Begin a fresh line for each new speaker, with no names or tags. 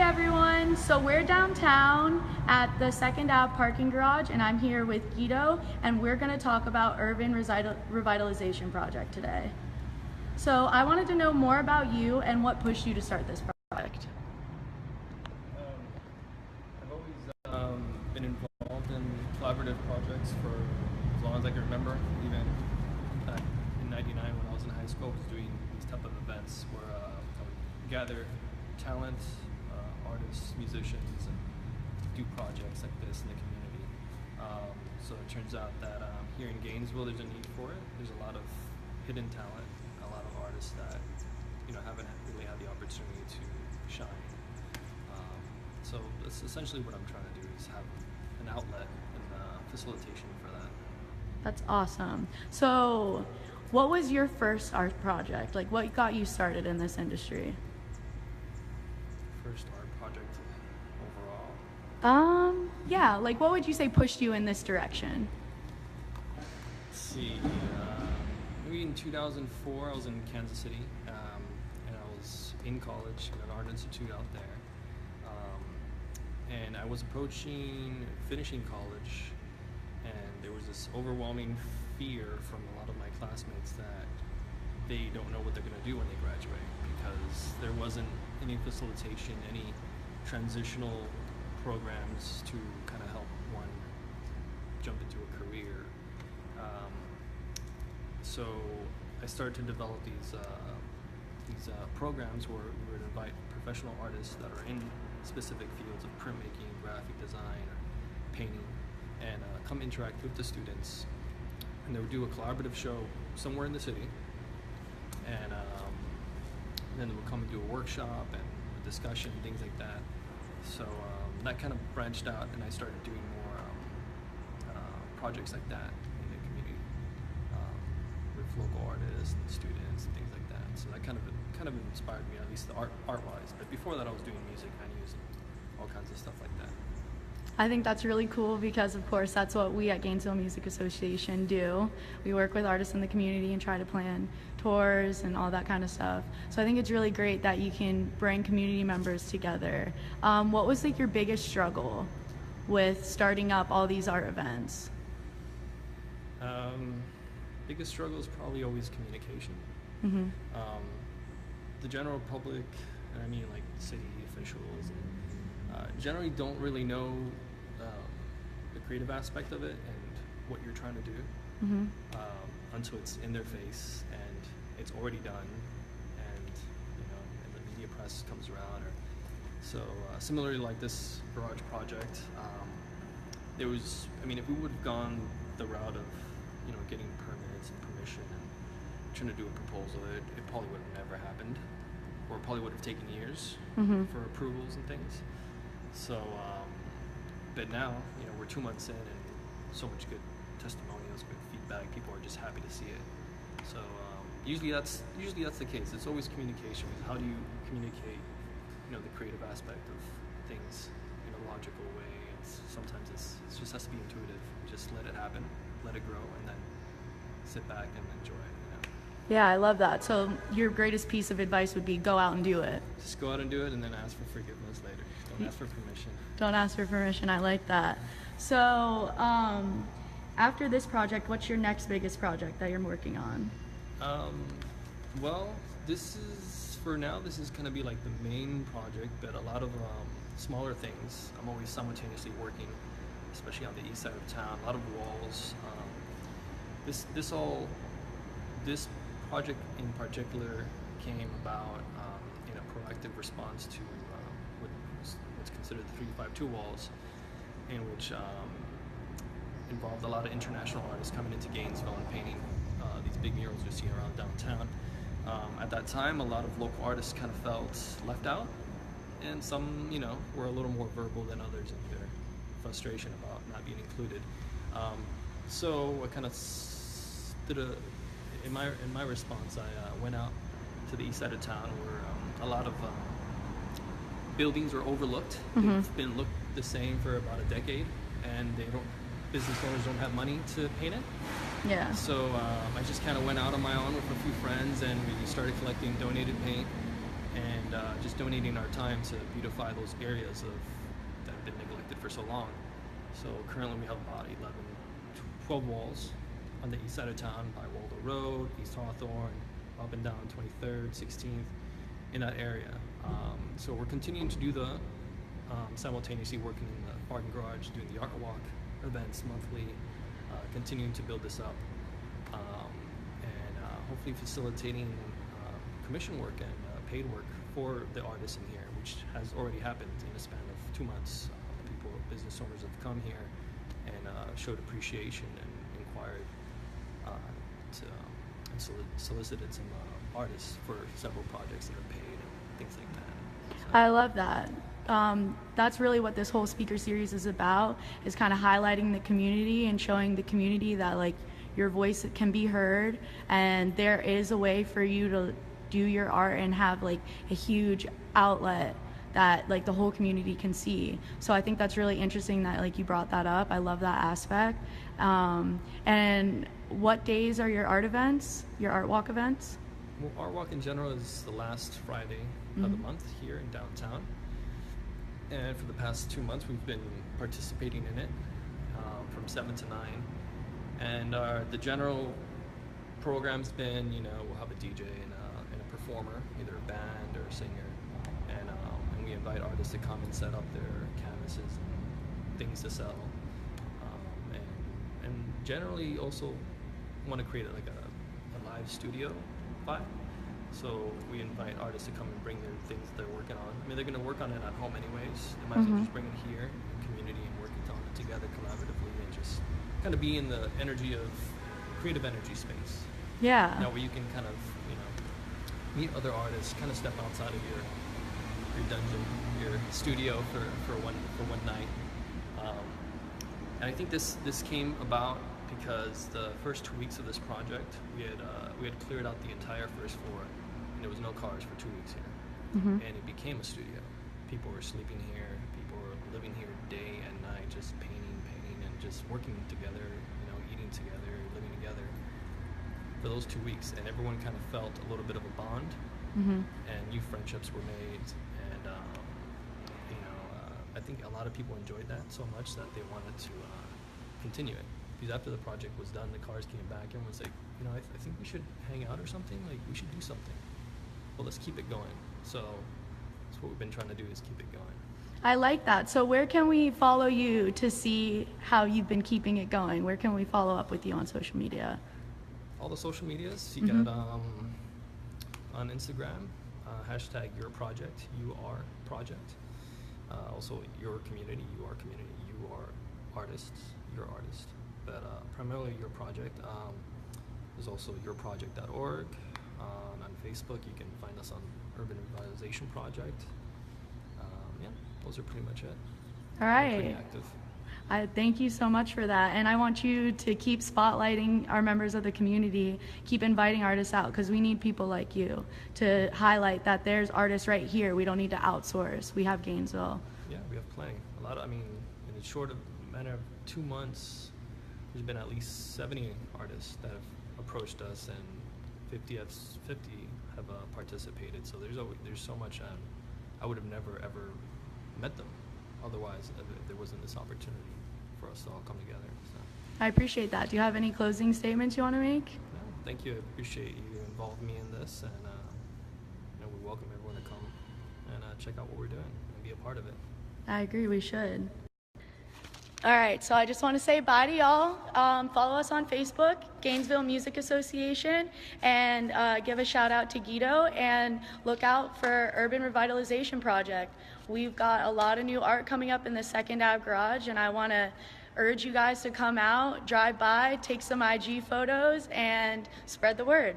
everyone, so we're downtown at the 2nd Ave parking garage and I'm here with Guido and we're going to talk about Urban Revitalization project today. So I wanted to know more about you and what pushed you to start this project.
I've always been involved in collaborative projects for as long as I can remember. Even back in '99 when I was in high school, I was doing these type of events where I would gather talent, artists, musicians, and do projects like this in the community. So it turns out that here in Gainesville there's a need for it. There's a lot of hidden talent, a lot of artists that haven't really had the opportunity to shine. So that's essentially what I'm trying to do, is have an outlet and facilitation for that.
That's awesome. So what was your first art project? Like, what got you started in this industry?
First art project overall?
Yeah, like what would you say pushed you in this direction?
Let's see, maybe in 2004 I was in Kansas City, and I was in college in an art institute out there, and I was approaching finishing college, and there was this overwhelming fear from a lot of my classmates that they don't know what they're going to do when they graduate, because there wasn't any facilitation, any transitional programs to kind of help one jump into a career. So I started to develop these programs where we would invite professional artists that are in specific fields of printmaking, graphic design, or painting, and come interact with the students. And they would do a collaborative show somewhere in the city, and then they would come and do a workshop and a discussion, things like that. So that kind of branched out, and I started doing more projects like that in the community with local artists and students and things like that. So that kind of inspired me, at least art-wise. But before that, I was doing music venues and all kinds of stuff like that.
I think that's really cool because, of course, that's what we at Gainesville Music Association do. We work with artists in the community and try to plan tours and all that kind of stuff. So I think it's really great that you can bring community members together. What was like your biggest struggle with starting up all these art events?
Biggest struggle is probably always communication.
Mm-hmm.
The general public, and I mean like city officials, generally don't really know the creative aspect of it and what you're trying to do,
mm-hmm.
Until it's in their face and it's already done, and and the media press comes around. Similarly, like this garage project, there was, if we would have gone the route of getting permits and permission and trying to do a proposal, it probably would have never happened, or probably would have taken years, mm-hmm. for approvals and things. So, but now, we're 2 months in and so much good testimonials, good feedback. People are just happy to see it. So usually that's the case. It's always communication. How do you communicate, the creative aspect of things in a logical way? Sometimes it just has to be intuitive. Just let it happen, let it grow, and then sit back and enjoy it.
Yeah, I love that. So your greatest piece of advice would be go out and do it.
Just go out and do it, and then ask for forgiveness later. Don't ask for permission.
Don't ask for permission. I like that. So after this project, what's your next biggest project that you're working on?
Well, this is going to be like the main project, but a lot of smaller things. I'm always simultaneously working, especially on the east side of town. A lot of walls. This project in particular came about in a proactive response to what's considered the 352 walls, in which involved a lot of international artists coming into Gainesville and painting these big murals you see around downtown. At that time, a lot of local artists kind of felt left out, and some, were a little more verbal than others in their frustration about not being included. So I kind of in my response, I went out to the east side of town where a lot of buildings are overlooked.
Mm-hmm.
They've been looked the same for about a decade, and business owners don't have money to paint it.
Yeah.
So I just kind of went out on my own with a few friends, and we started collecting donated paint and just just donating our time to beautify those areas that have been neglected for so long. So currently we have about 12 walls on the east side of town by Waldo Road, East Hawthorne, up and down 23rd, 16th, in that area. So we're continuing to do the simultaneously working in the art and garage, doing the art walk events monthly, continuing to build this up, and hopefully facilitating commission work and paid work for the artists in here, which has already happened in a span of 2 months. Business owners have come here and showed appreciation and inquired and solicited some artists for several projects that are paid and things like that. So.
I love that. That's really what this whole speaker series is about, is kind of highlighting the community and showing the community that like your voice can be heard, and there is a way for you to do your art and have like a huge outlet that like the whole community can see. So I think that's really interesting that like you brought that up. I love that aspect. And what days are your art events, your art walk events?
Well, Art Walk in general is the last Friday of the month here in downtown. And for the past 2 months, we've been participating in it from 7 to 9. And the general program's been, we'll have a DJ and a performer, either a band or a singer. And we invite artists to come and set up their canvases and things to sell. And generally also want to create like a live studio vibe. So we invite artists to come and bring their things they're working on. I mean, they're going to work on it at home anyways. They might as well just bring it here in community and work on it together collaboratively and just kind of be in the energy of creative energy space.
Yeah.
Where you can kind of, meet other artists, kind of step outside of your dungeon, your studio for one night. And I think this came about because the first 2 weeks of this project, we had cleared out the entire first floor, and there was no cars for 2 weeks here, and it became a studio. People were sleeping here, people were living here day and night, just painting, and just working together, eating together, living together for those 2 weeks, and everyone kind of felt a little bit of a bond, and new friendships were made, and I think a lot of people enjoyed that so much that they wanted to continue it. Because after the project was done, the cars came back, and was like, I think we should hang out or something. Like, we should do something. Well, let's keep it going. So that's what we've been trying to do, is keep it going.
I like that. So where can we follow you to see how you've been keeping it going? Where can we follow up with you on social media?
All the social medias. You got on Instagram, hashtag your project, project. Also your community, you are community, you are artists, you're artist. But primarily your project. There's also yourproject.org. On Facebook, you can find us on Urban Revitalization Project. Those are pretty much it.
All
We're
right.
pretty active.
I thank you so much for that, and I want you to keep spotlighting our members of the community, keep inviting artists out, because we need people like you to highlight that there's artists right here. We don't need to outsource. We have Gainesville.
Yeah, we have plenty. in a short matter of 2 months, there's been at least 70 artists that have approached us, and 50 have participated. So there's so much. I would have never ever met them otherwise if there wasn't this opportunity for us to all come together. So.
I appreciate that. Do you have any closing statements you want to make?
No, thank you. I appreciate you involving me in this, and we welcome everyone to come and check out what we're doing and be a part of it.
I agree, we should. All right, so I just want to say bye to y'all. Follow us on Facebook, Gainesville Music Association, and give a shout out to Guido, and look out for Urban Revitalization Project. We've got a lot of new art coming up in the Second Ave Garage, and I want to urge you guys to come out, drive by, take some IG photos, and spread the word.